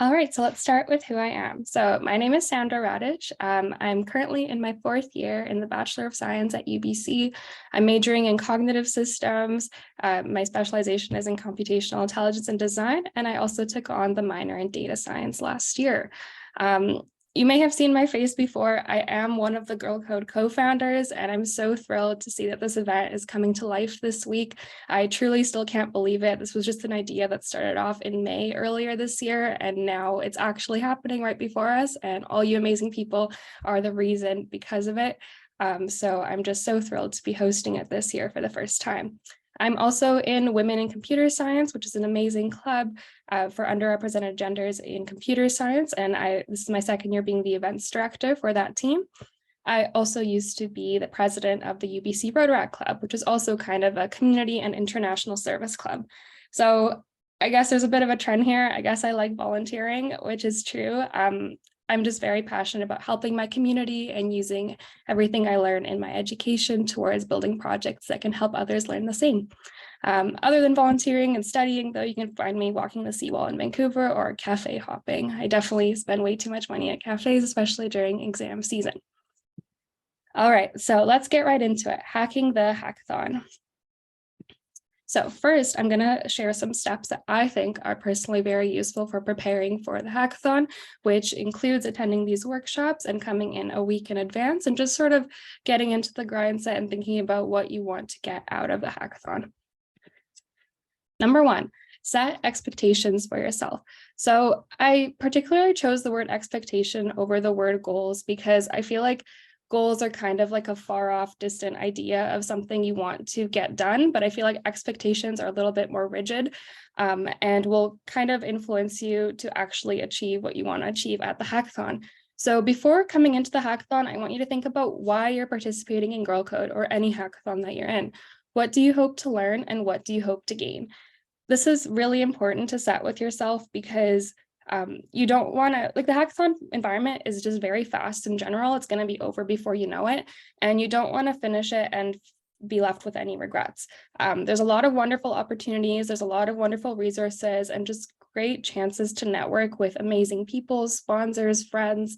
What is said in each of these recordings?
All right, so let's start with who I am. So my name is Sandra Radich. I'm currently in my 4th year in the Bachelor of Science at UBC. I'm majoring in cognitive systems. My specialization is in computational intelligence and design, and I also took on the minor in data science last year. You may have seen my face before. I am one of the girlCode co-founders, and I'm so thrilled to see that this event is coming to life this week. I truly still can't believe it. This was just an idea that started off in May earlier this year, and now it's actually happening right before us, and all you amazing people are the reason because of it. So I'm just so thrilled to be hosting it this year for the first time. I'm also in Women in Computer Science, which is an amazing club for underrepresented genders in computer science. And this is my 2nd year being the events director for that team. I also used to be the president of the UBC Rotaract Club, which is also kind of a community and international service club. So I guess there's a bit of a trend here. I guess I like volunteering, which is true. I'm just very passionate about helping my community and using everything I learn in my education towards building projects that can help others learn the same. Other than volunteering and studying, though, you can find me walking the seawall in Vancouver or cafe hopping. I definitely spend way too much money at cafes, especially during exam season. All right, so let's get right into it. Hacking the hackathon. So first, I'm going to share some steps that I think are personally very useful for preparing for the hackathon, which includes attending these workshops and coming in a week in advance and just sort of getting into the grind set and thinking about what you want to get out of the hackathon. Number 1, set expectations for yourself. So I particularly chose the word expectation over the word goals because I feel like goals are kind of like a far off, distant idea of something you want to get done, but I feel like expectations are a little bit more rigid and will kind of influence you to actually achieve what you want to achieve at the hackathon. So before coming into the hackathon, I want you to think about why you're participating in girlCode or any hackathon that you're in. What do you hope to learn and what do you hope to gain? This is really important to set with yourself because you don't want to, like the hackathon environment is just very fast in general. It's going to be over before you know it. And you don't want to finish it and be left with any regrets. There's a lot of wonderful opportunities. There's a lot of wonderful resources and just great chances to network with amazing people, sponsors, friends.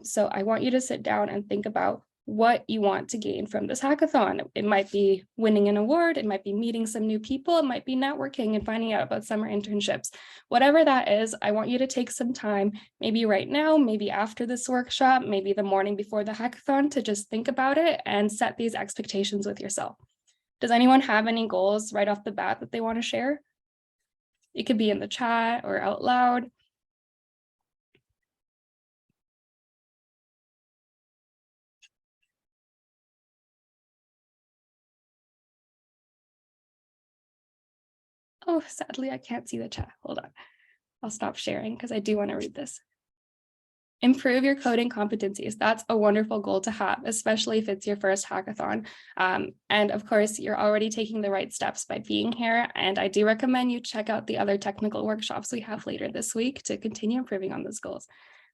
So I want you to sit down and think about what you want to gain from this hackathon. It might be winning an award, it might be meeting some new people, it might be networking and finding out about summer internships. Whatever that is, I want you to take some time, maybe right now, maybe after this workshop, maybe the morning before the hackathon, to just think about it and set these expectations with yourself. Does anyone have any goals right off the bat that they want to share? It could be in the chat or out loud. Oh, sadly, I can't see the chat. Hold on. I'll stop sharing because I do want to read this. Improve your coding competencies. That's a wonderful goal to have, especially if it's your first hackathon. And of course, you're already taking the right steps by being here. And I do recommend you check out the other technical workshops we have later this week to continue improving on those goals.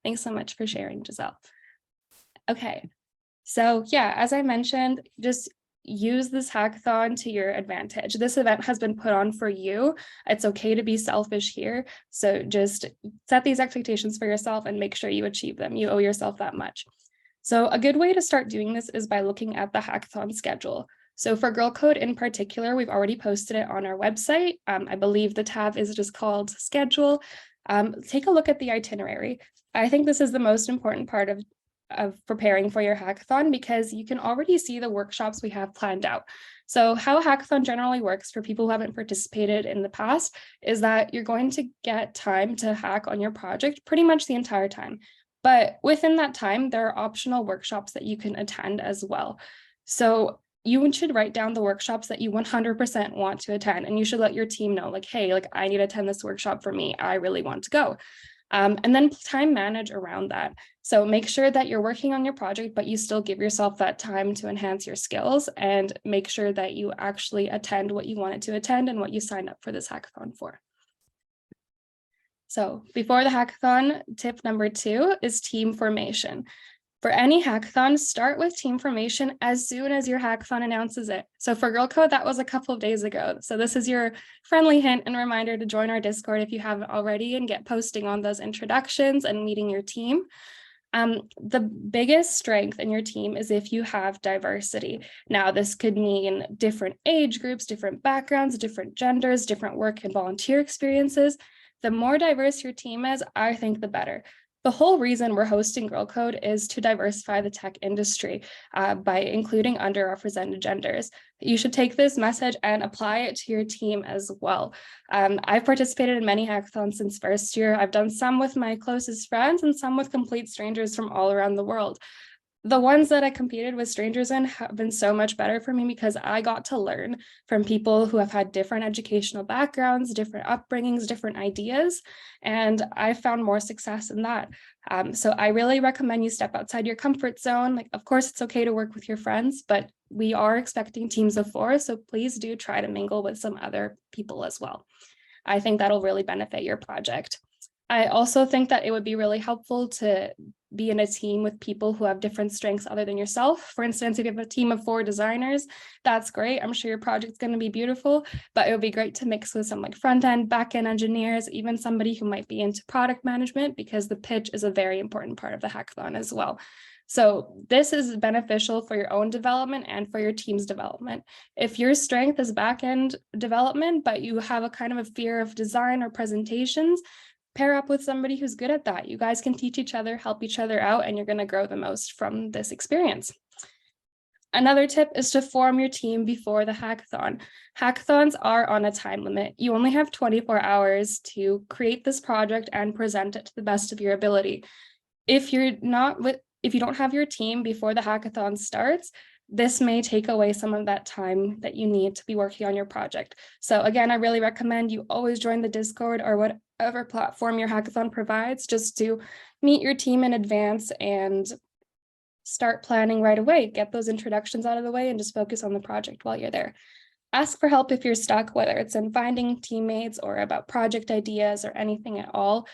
Thanks so much for sharing, Giselle. Okay, so yeah, as I mentioned, just use this hackathon to your advantage. This event has been put on for you. It's okay to be selfish here. So just set these expectations for yourself and make sure you achieve them. You owe yourself that much. So a good way to start doing this is by looking at the hackathon schedule. So for girlCode in particular, we've already posted it on our website. I believe the tab is just called schedule. Take a look at the itinerary. I think this is the most important part of preparing for your hackathon because you can already see the workshops we have planned out. So how a hackathon generally works for people who haven't participated in the past is that you're going to get time to hack on your project pretty much the entire time. But within that time, there are optional workshops that you can attend as well. So you should write down the workshops that you 100% want to attend, and you should let your team know, like, hey, like I need to attend this workshop for me. I really want to go. And then time manage around that. So make sure that you're working on your project, but you still give yourself that time to enhance your skills and make sure that you actually attend what you wanted to attend and what you signed up for this hackathon for. So before the hackathon, tip number 2 is team formation. For any hackathon, start with team formation as soon as your hackathon announces it. So for girlCode, that was a couple of days ago. So this is your friendly hint and reminder to join our Discord if you haven't already and get posting on those introductions and meeting your team. The biggest strength in your team is if you have diversity. Now, this could mean different age groups, different backgrounds, different genders, different work and volunteer experiences. The more diverse your team is, I think the better. The whole reason we're hosting girlCode is to diversify the tech industry by including underrepresented genders. You should take this message and apply it to your team as well. I've participated in many hackathons since first year. I've done some with my closest friends and some with complete strangers from all around the world. The ones that I competed with strangers in have been so much better for me because I got to learn from people who have had different educational backgrounds, different upbringings, different ideas, and I found more success in that. So I really recommend you step outside your comfort zone. Like, of course, it's okay to work with your friends, but we are expecting teams of 4, so please do try to mingle with some other people as well. I think that'll really benefit your project. I also think that it would be really helpful to be in a team with people who have different strengths other than yourself. For instance, if you have a team of 4 designers, that's great. I'm sure your project's going to be beautiful, but it would be great to mix with some like front-end, back-end engineers, even somebody who might be into product management, because the pitch is a very important part of the hackathon as well. So this is beneficial for your own development and for your team's development. If your strength is back-end development, but you have a kind of a fear of design or presentations, pair up with somebody who's good at that. You guys can teach each other, help each other out, and you're going to grow the most from this experience. Another tip is to form your team before the hackathon. Hackathons are on a time limit. You only have 24 hours to create this project and present it to the best of your ability. If you don't have your team before the hackathon starts, this may take away some of that time that you need to be working on your project. So again, I really recommend you always join the Discord or whatever platform your hackathon provides, just to meet your team in advance and start planning right away. Get those introductions out of the way and just focus on the project while you're there. Ask for help if you're stuck, whether it's in finding teammates or about project ideas or anything at all.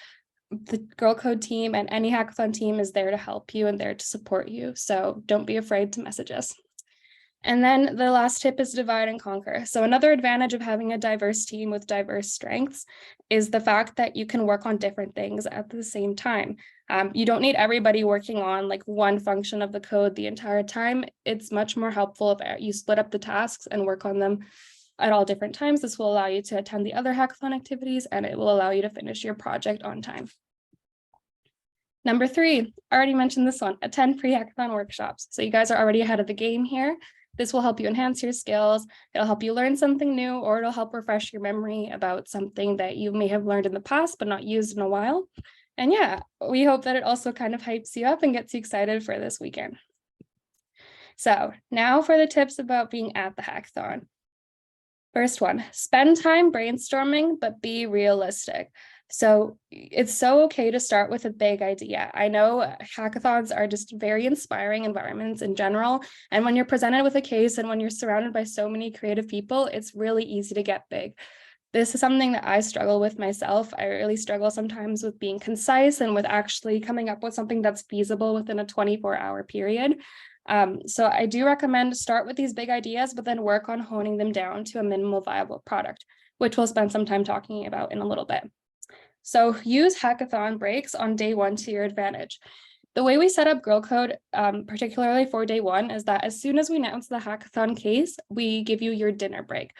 The girlCode team and any hackathon team is there to help you and there to support you. So don't be afraid to message us. And then the last tip is divide and conquer. So another advantage of having a diverse team with diverse strengths is the fact that you can work on different things at the same time. You don't need everybody working on like one function of the code the entire time. It's much more helpful if you split up the tasks and work on them at all different times. This will allow you to attend the other hackathon activities, and it will allow you to finish your project on time. Number 3, I already mentioned this one, attend pre-hackathon workshops. So you guys are already ahead of the game here. This will help you enhance your skills. It'll help you learn something new, or it'll help refresh your memory about something that you may have learned in the past, but not used in a while. And yeah, we hope that it also kind of hypes you up and gets you excited for this weekend. So now for the tips about being at the hackathon. First one, spend time brainstorming, but be realistic. So it's so okay to start with a big idea. I know hackathons are just very inspiring environments in general. And when you're presented with a case and when you're surrounded by so many creative people, it's really easy to get big. This is something that I struggle with myself. I really struggle sometimes with being concise and with actually coming up with something that's feasible within a 24-hour period. So I do recommend start with these big ideas, but then work on honing them down to a minimal viable product, which we'll spend some time talking about in a little bit. So use hackathon breaks on day 1 to your advantage. The way we set up girlCode, particularly for day 1, is that as soon as we announce the hackathon case, we give you your dinner break.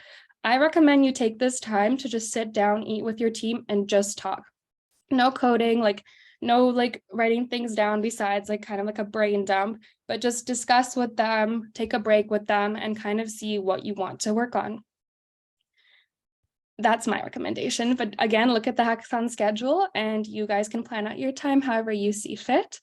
I recommend you take this time to just sit down, eat with your team, and just talk. No coding, no writing things down besides kind of like a brain dump, but just discuss with them, take a break with them, and kind of see what you want to work on. That's my recommendation. But again, look at the hackathon schedule and you guys can plan out your time however you see fit.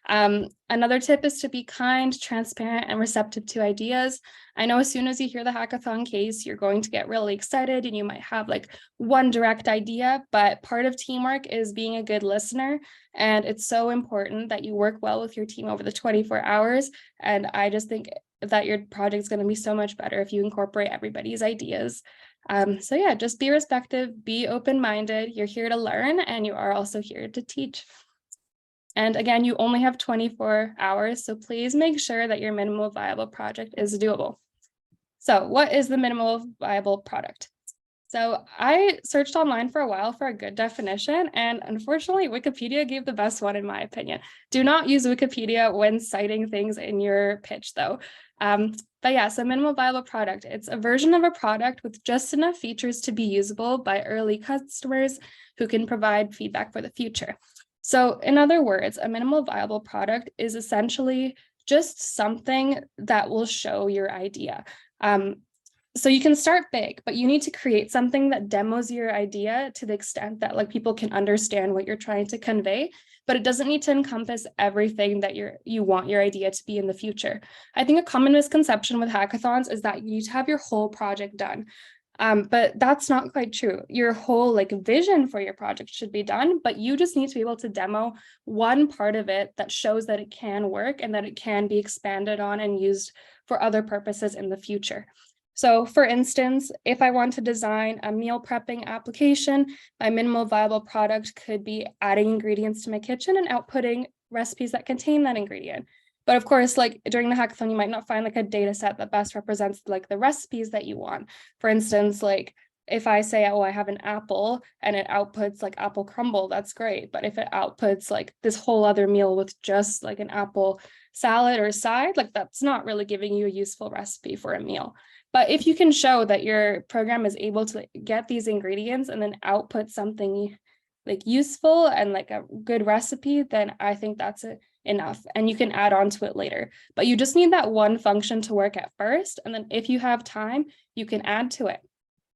Another tip is to be kind, transparent, and receptive to ideas. I know as soon as you hear the hackathon case, you're going to get really excited and you might have one direct idea, but part of teamwork is being a good listener. And it's so important that you work well with your team over the 24 hours. And I just think that your project is going to be so much better if you incorporate everybody's ideas. So yeah, just be respectful, be open-minded. You're here to learn and you are also here to teach. And again, you only have 24 hours, so please make sure that your minimal viable project is doable. So what is the minimal viable product? So I searched online for a while for a good definition, and unfortunately, Wikipedia gave the best one in my opinion. Do not use Wikipedia when citing things in your pitch though. But yeah, so minimal viable product, it's a version of a product with just enough features to be usable by early customers who can provide feedback for the future. So in other words, a minimal viable product is essentially just something that will show your idea. So you can start big, but you need to create something that demos your idea to the extent that like people can understand what you're trying to convey, but it doesn't need to encompass everything that you want your idea to be in the future. I think a common misconception with hackathons is that you need to have your whole project done. But that's not quite true. Your whole like vision for your project should be done, but you just need to be able to demo one part of it that shows that it can work and that it can be expanded on and used for other purposes in the future. So for instance, if I want to design a meal prepping application, my minimal viable product could be adding ingredients to my kitchen and outputting recipes that contain that ingredient. But of course, like during the hackathon, you might not find like a data set that best represents like the recipes that you want. For instance, like if I say, oh, I have an apple and it outputs like apple crumble, that's great. But if it outputs like this whole other meal with just like an apple salad or side, like that's not really giving you a useful recipe for a meal. But if you can show that your program is able to get these ingredients and then output something like useful and like a good recipe, then I think that's enough. And you can add on to it later. But you just need that one function to work at first. And then if you have time, you can add to it.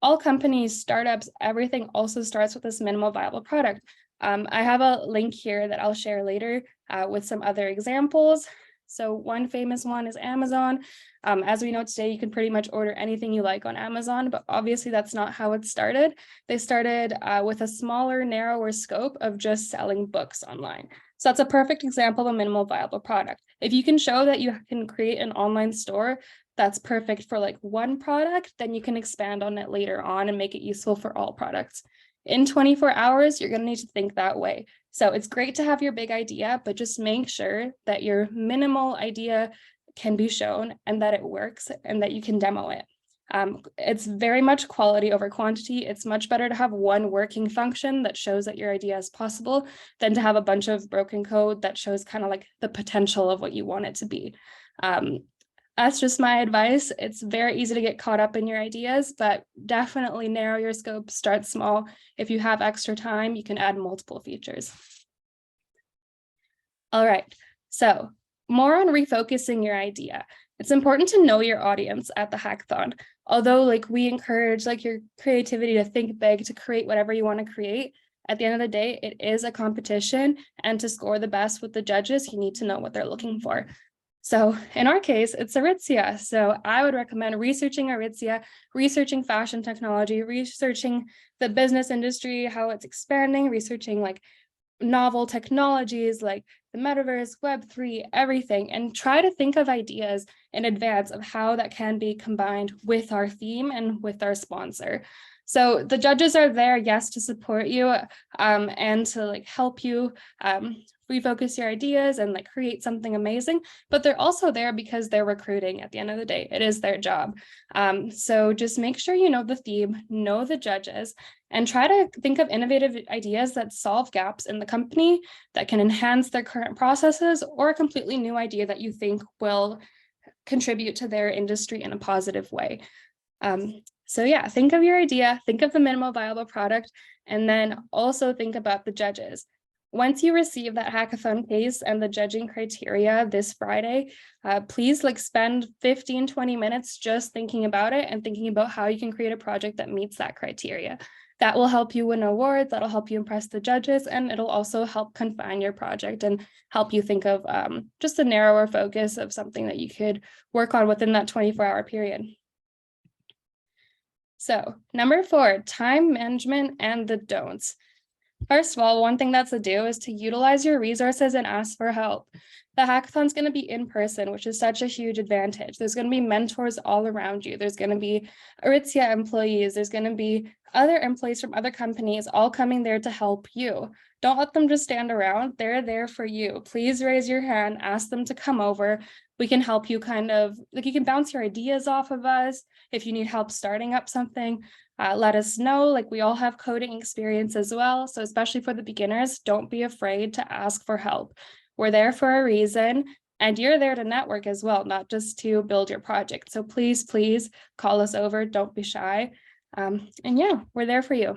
All companies, startups, everything also starts with this minimal viable product. I have a link here that I'll share later with some other examples. So one famous one is Amazon. As we know today, you can pretty much order anything you like on Amazon, but obviously that's not how it started. They started with a smaller, narrower scope of just selling books online. So that's a perfect example of a minimal viable product. If you can show that you can create an online store that's perfect for like one product, then you can expand on it later on and make it useful for all products. In 24 hours, you're going to need to think that way. So it's great to have your big idea, but just make sure that your minimal idea can be shown and that it works and that you can demo it. It's very much quality over quantity. It's much better to have one working function that shows that your idea is possible than to have a bunch of broken code that shows kind of like the potential of what you want it to be. That's just my advice. It's very easy to get caught up in your ideas, but definitely narrow your scope, start small. If you have extra time, you can add multiple features. All right, so more on refocusing your idea. It's important to know your audience at the hackathon. Although like we encourage like your creativity to think big, to create whatever you want to create, at the end of the day, it is a competition, and to score the best with the judges, you need to know what they're looking for. So in our case, it's Aritzia. So I would recommend researching Aritzia, researching fashion technology, researching the business industry, how it's expanding, researching like novel technologies like the metaverse, Web3, everything, and try to think of ideas in advance of how that can be combined with our theme and with our sponsor. So the judges are there, yes, to support you and to like help you refocus your ideas and like create something amazing, but they're also there because they're recruiting at the end of the day. It is their job. So just make sure you know the theme, know the judges, and try to think of innovative ideas that solve gaps in the company, that can enhance their current processes, or a completely new idea that you think will contribute to their industry in a positive way. So yeah, think of your idea, think of the minimal viable product, and then also think about the judges. Once you receive that hackathon case and the judging criteria this Friday, please like spend 15-20 minutes just thinking about it and thinking about how you can create a project that meets that criteria. That will help you win awards, that'll help you impress the judges, and it'll also help confine your project and help you think of just a narrower focus of something that you could work on within that 24-hour period. So number 4, time management and the don'ts. First of all, one thing that's a do is to utilize your resources and ask for help. The hackathon's going to be in person, which is such a huge advantage. There's going to be mentors all around you. There's going to be Aritzia employees. There's going to be other employees from other companies all coming there to help you. Don't let them just stand around. They're there for you. Please raise your hand, ask them to come over. We can help you you can bounce your ideas off of us. If you need help starting up something, let us know. We all have coding experience as well. So especially for the beginners, don't be afraid to ask for help. We're there for a reason, and you're there to network as well, not just to build your project. So please, please call us over. Don't be shy. And yeah, we're there for you.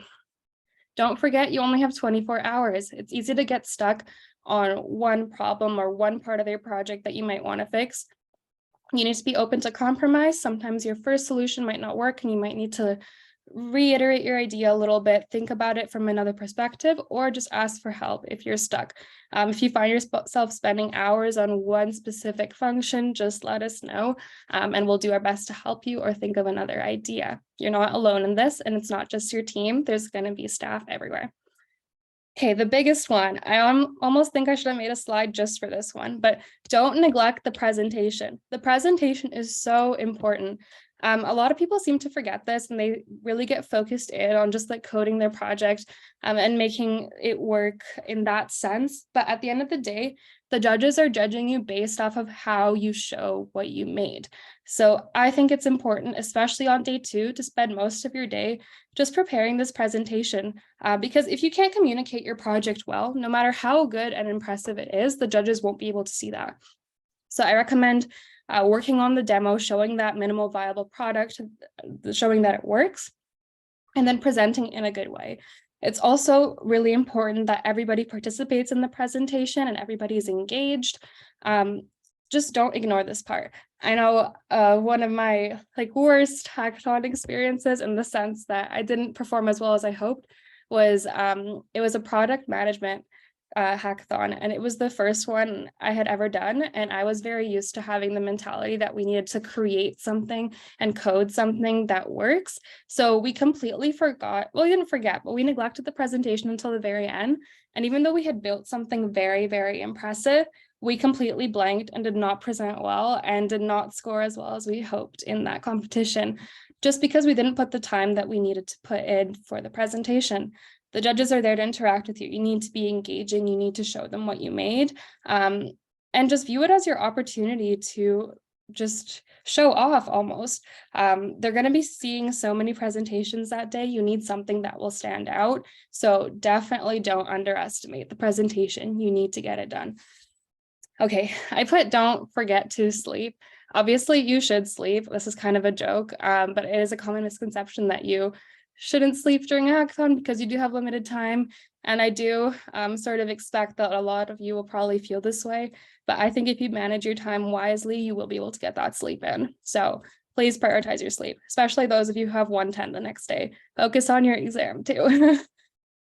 Don't forget, you only have 24 hours. It's easy to get stuck on one problem or one part of your project that you might want to fix. You need to be open to compromise. Sometimes your first solution might not work and you might need to reiterate your idea a little bit, think about it from another perspective, or just ask for help if you're stuck. If you find yourself spending hours on one specific function, just let us know, and we'll do our best to help you or think of another idea. You're not alone in this, and it's not just your team. There's going to be staff everywhere. Okay, the biggest one. I almost think I should have made a slide just for this one, but don't neglect the presentation. The presentation is so important. A lot of people seem to forget this, and they really get focused in on just coding their project and making it work in that sense. But at the end of the day, the judges are judging you based off of how you show what you made. So I think it's important, especially on day 2, to spend most of your day just preparing this presentation, because if you can't communicate your project well, no matter how good and impressive it is, the judges won't be able to see that. So I recommend working on the demo, showing that minimal viable product, showing that it works, and then presenting in a good way. It's also really important that everybody participates in the presentation and everybody's engaged. Just don't ignore this part. I know one of my worst hackathon experiences, in the sense that I didn't perform as well as I hoped, was it was a product management hackathon, and it was the first one I had ever done, and I was very used to having the mentality that we needed to create something and code something that works. So we completely forgot, well, we didn't forget, but we neglected the presentation until the very end. And even though we had built something very, very impressive, we completely blanked and did not present well and did not score as well as we hoped in that competition, just because we didn't put the time that we needed to put in for the presentation. The judges are there to interact with you. You need to be engaging. You need to show them what you made, and just view it as your opportunity to just show off almost. They're going to be seeing so many presentations that day. You need something that will stand out. So definitely don't underestimate the presentation. You need to get it done. Okay, I put don't forget to sleep. Obviously, you should sleep. This is kind of a joke, but it is a common misconception that you shouldn't sleep during a hackathon because you do have limited time. And I do sort of expect that a lot of you will probably feel this way. But I think if you manage your time wisely, you will be able to get that sleep in. So please prioritize your sleep, especially those of you who have 110 the next day. Focus on your exam too.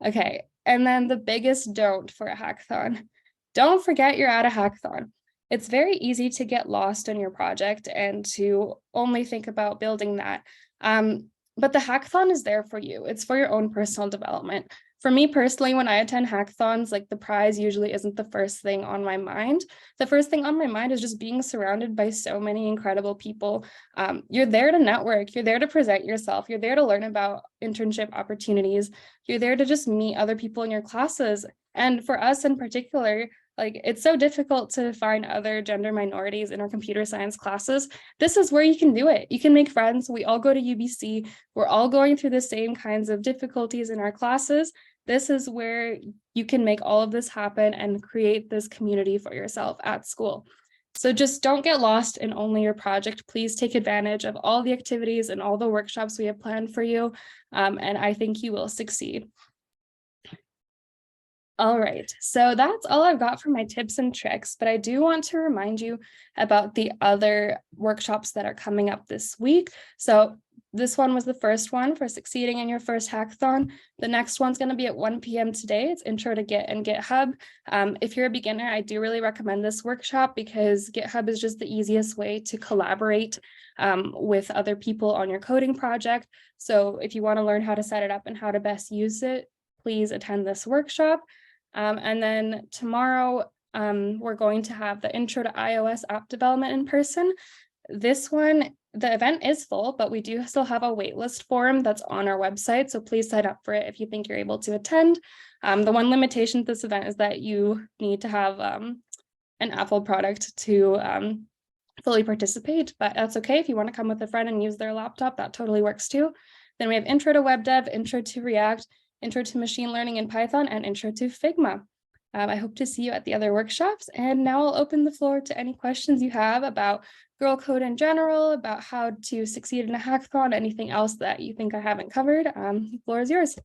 Okay, and then the biggest don't for a hackathon. Don't forget you're at a hackathon. It's very easy to get lost in your project and to only think about building that. But the hackathon is there for you. It's for your own personal development. For me personally, when I attend hackathons, the prize usually isn't the first thing on my mind. The first thing on my mind is just being surrounded by so many incredible people. You're there to network. You're there to present yourself. You're there to learn about internship opportunities. You're there to just meet other people in your classes. And for us in particular, it's so difficult to find other gender minorities in our computer science classes. This is where you can do it. You can make friends. We all go to UBC. We're all going through the same kinds of difficulties in our classes. This is where you can make all of this happen and create this community for yourself at school. So just don't get lost in only your project. Please take advantage of all the activities and all the workshops we have planned for you. And I think you will succeed. All right, so that's all I've got for my tips and tricks, but I do want to remind you about the other workshops that are coming up this week. So this one was the first one for succeeding in your first hackathon. The next one's going to be at 1 p.m. today. It's Intro to Git and GitHub. If you're a beginner, I do really recommend this workshop because GitHub is just the easiest way to collaborate with other people on your coding project. So if you want to learn how to set it up and how to best use it, please attend this workshop. And then tomorrow, we're going to have the Intro to iOS app development in person. This one, the event is full, but we do still have a waitlist form that's on our website. So please sign up for it if you think you're able to attend. The one limitation to this event is that you need to have an Apple product to fully participate, but that's okay. If you want to come with a friend and use their laptop, that totally works too. Then we have Intro to Web Dev, Intro to React, Intro to Machine Learning in Python, and Intro to Figma. I hope to see you at the other workshops. And now I'll open the floor to any questions you have about girlCode in general, about how to succeed in a hackathon, anything else that you think I haven't covered. The floor is yours.